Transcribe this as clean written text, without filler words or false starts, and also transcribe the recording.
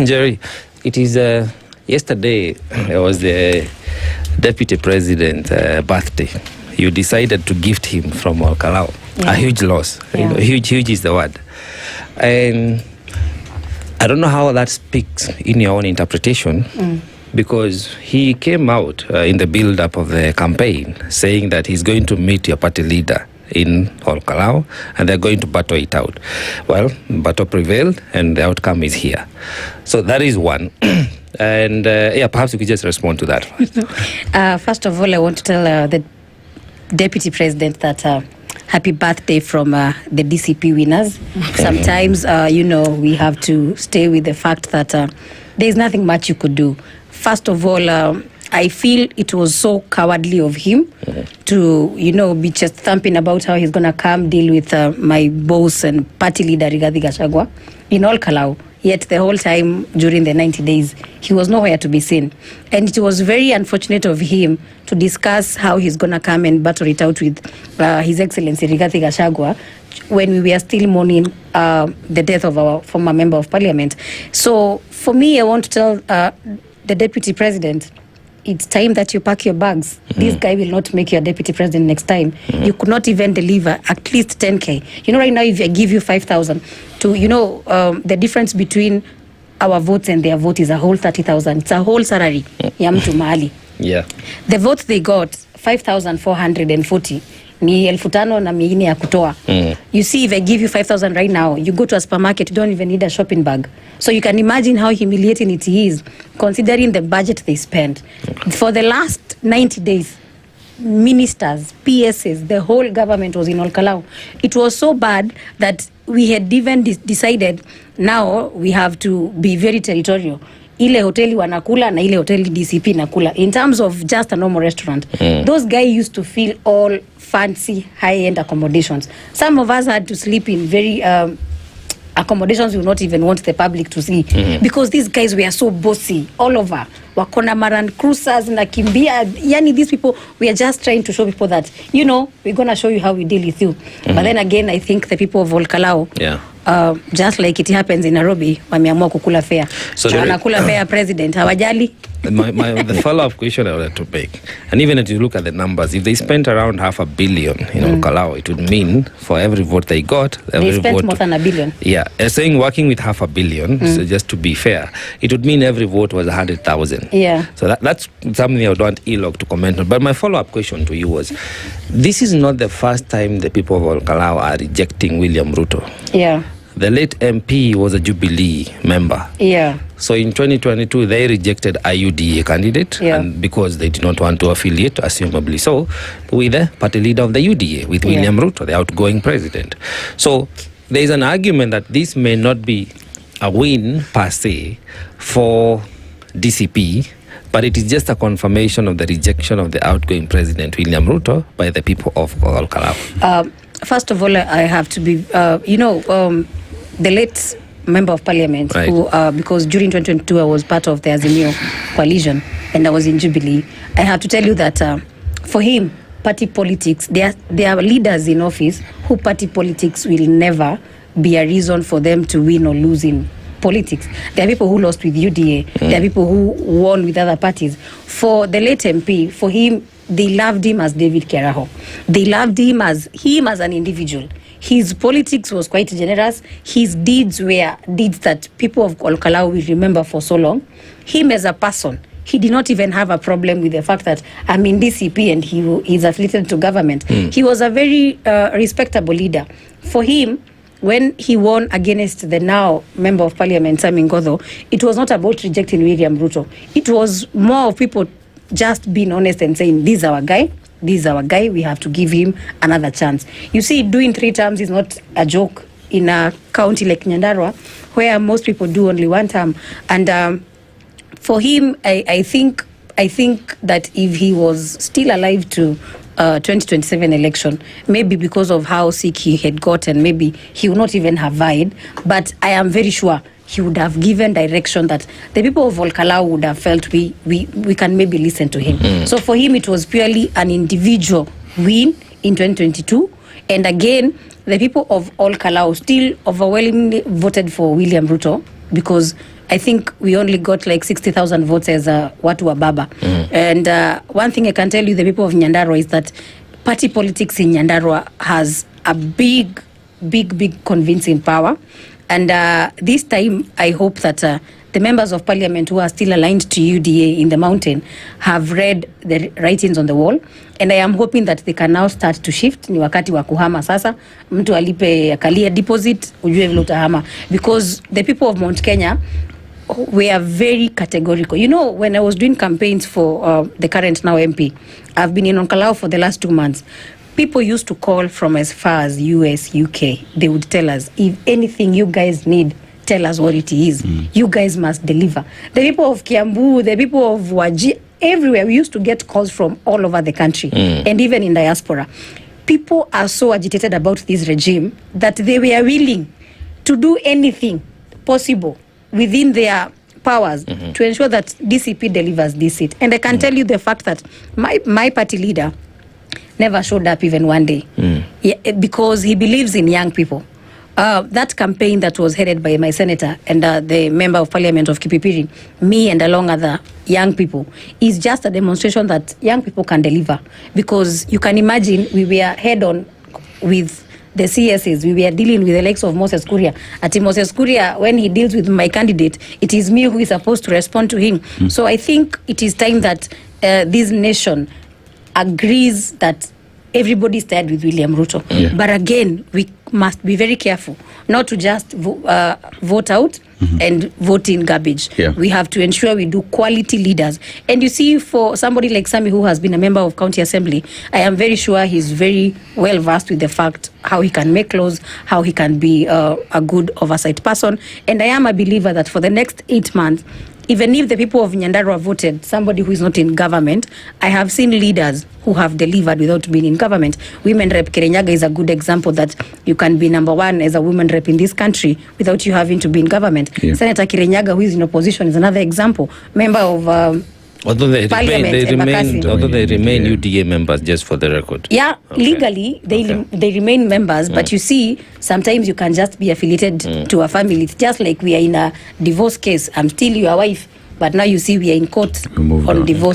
Njeri, it is yesterday. It was the Deputy President birthday. You decided to gift him from Olkalau. A huge loss. You know, huge is the word. And I don't know how that speaks in your own interpretation, because he came out in the build-up of the campaign saying that he's going to meet your party leader in Olkalau and they're going to battle it out. Well, battle prevailed and the outcome is here. So that is one. And perhaps you could just respond to that first. First of all, I want to tell the Deputy President that happy birthday from the DCP winners. Sometimes, we have to stay with the fact that there's nothing much you could do. First of all, I feel it was so cowardly of him to, be just thumping about how he's going to come deal with my boss and party leader, Rigathi Gachagua, in Olkalau. Yet the whole time during the 90 days, he was nowhere to be seen. And it was very unfortunate of him to discuss how he's going to come and battle it out with His Excellency Rigathi Gachagua when we were still mourning the death of our former member of parliament. So for me, I want to tell the Deputy President, it's time that you pack your bags. This guy will not make you a deputy president next time. You could not even deliver at least 10K. Right now, if I give you 5,000 to, the difference between our votes and their vote is a whole 30,000. It's a whole salary. Ya mtu mahali. Yeah. The votes they got, 5,440. Ni 5,000 na mingine ya kutoa. You see, if I give you 5,000 right now, you go to a supermarket, you don't even need a shopping bag. So you can imagine how humiliating it is, considering the budget they spent. For the last 90 days, ministers, PSs, the whole government was in Olkalau. It was so bad that we had even decided now we have to be very territorial. Ile hoteli wanakula na ile hoteli DCP nakula. In terms of just a normal restaurant, those guys used to feel all fancy, high-end accommodations. Some of us had to sleep in very accommodations we would not even want the public to see, because these guys were so bossy all over. Wakona Maran Cruisers na Kimbia. Yani, these people, we are just trying to show people that, we're going to show you how we deal with you. But then again, I think the people of Olkalau, just like it happens in Nairobi, wameamua kukula fair. So wanakula fair president, hawajali. The follow-up question I wanted to make, and even if you look at the numbers, if they spent around $500 million in Olkalau, it would mean for every vote they got, they spent more than $1 billion. Yeah, saying working with $500 million, so just to be fair, it would mean every vote was 100,000. Yeah. So that's something I would want ELOG to comment on. But my follow-up question to you was, this is not the first time the people of Olkalau are rejecting William Ruto. Yeah. The late MP was a Jubilee member. Yeah. So in 2022, they rejected IUDA candidate, and because they did not want to affiliate, assumably so, with the party leader of the UDA, with William Ruto, the outgoing president. So there is an argument that this may not be a win per se for DCP, but it is just a confirmation of the rejection of the outgoing president, William Ruto, by the people of Olkalau. First of all, I have to be, the late member of parliament, who, because during 2022 I was part of the Azimio coalition and I was in Jubilee, I have to tell you that for him, party politics, there are leaders in office who party politics will never be a reason for them to win or lose in politics. There are people who lost with UDA. There are people who won with other parties. For the late MP, for him, they loved him as David Keraho. They loved him as an individual. His politics was quite generous. His deeds were deeds that people of Olkalau will remember for so long. Him as a person, he did not even have a problem with the fact that I'm in DCP and he is affiliated to government. He was a very respectable leader. For him, when he won against the now member of parliament, Sammy Ngodho, it was not about rejecting William Ruto. It was more of people just being honest and saying, this is our guy, we have to give him another chance. You see, doing 3 terms is not a joke in a county like Nyandarua, where most people do only 1 term. And for him, I think that if he was still alive to 2027 election, maybe because of how sick he had gotten, maybe he would not even have vied. But I am very sure he would have given direction that the people of Olkalau would have felt we can maybe listen to him. So for him, it was purely an individual win in 2022. And again, the people of Olkalau still overwhelmingly voted for William Ruto, because I think we only got like 60,000 votes as watu wa baba. And one thing I can tell you, the people of Nyandarua, is that party politics in Nyandarua has a big convincing power. And this time, I hope that the members of parliament who are still aligned to UDA in the mountain have read the writings on the wall. And I am hoping that they can now start to shift. Ni wakati wa kuhama sasa. Mtu alipe akalia deposit, ujue vile utahama. Because the people of Mount Kenya, we are very categorical. You know, when I was doing campaigns for the current now MP, I've been in Onkalau for the last 2 months. People used to call from as far as US, UK. They would tell us, if anything you guys need, tell us what it is. You guys must deliver. The people of Kiambu, the people of Waji, everywhere, we used to get calls from all over the country, and even in diaspora. People are so agitated about this regime that they were willing to do anything possible within their powers to ensure that DCP delivers this seat. And I can tell you the fact that my party leader never showed up even one day, because he believes in young people. That campaign that was headed by my senator and the member of parliament of Kipipiri, me and along other young people, is just a demonstration that young people can deliver. Because you can imagine, we were head on with the CSs, we were dealing with the likes of Moses Kuria. At Moses Kuria, when he deals with my candidate, it is me who is supposed to respond to him. So I think it is time that this nation agrees that everybody is tired with William Ruto. But again, we must be very careful not to just vote out and vote in garbage. We have to ensure we do quality leaders. And you see, for somebody like Sammy, who has been a member of county assembly, I am very sure he's very well versed with the fact how he can make laws, how he can be a good oversight person. And I am a believer that for the next 8 months, even if the people of Nyandarua voted somebody who is not in government, I have seen leaders who have delivered without being in government. Women Rep Kirenyaga is a good example that you can be number one as a women rep in this country without you having to be in government. Senator Kirenyaga, who is in opposition, is another example. Member of although they remain Parliament, UDA members, just for the record. Legally they remain members, but you see, sometimes you can just be affiliated to a family. It's just like we are in a divorce case. I'm still your wife, but now you see we are in court on divorce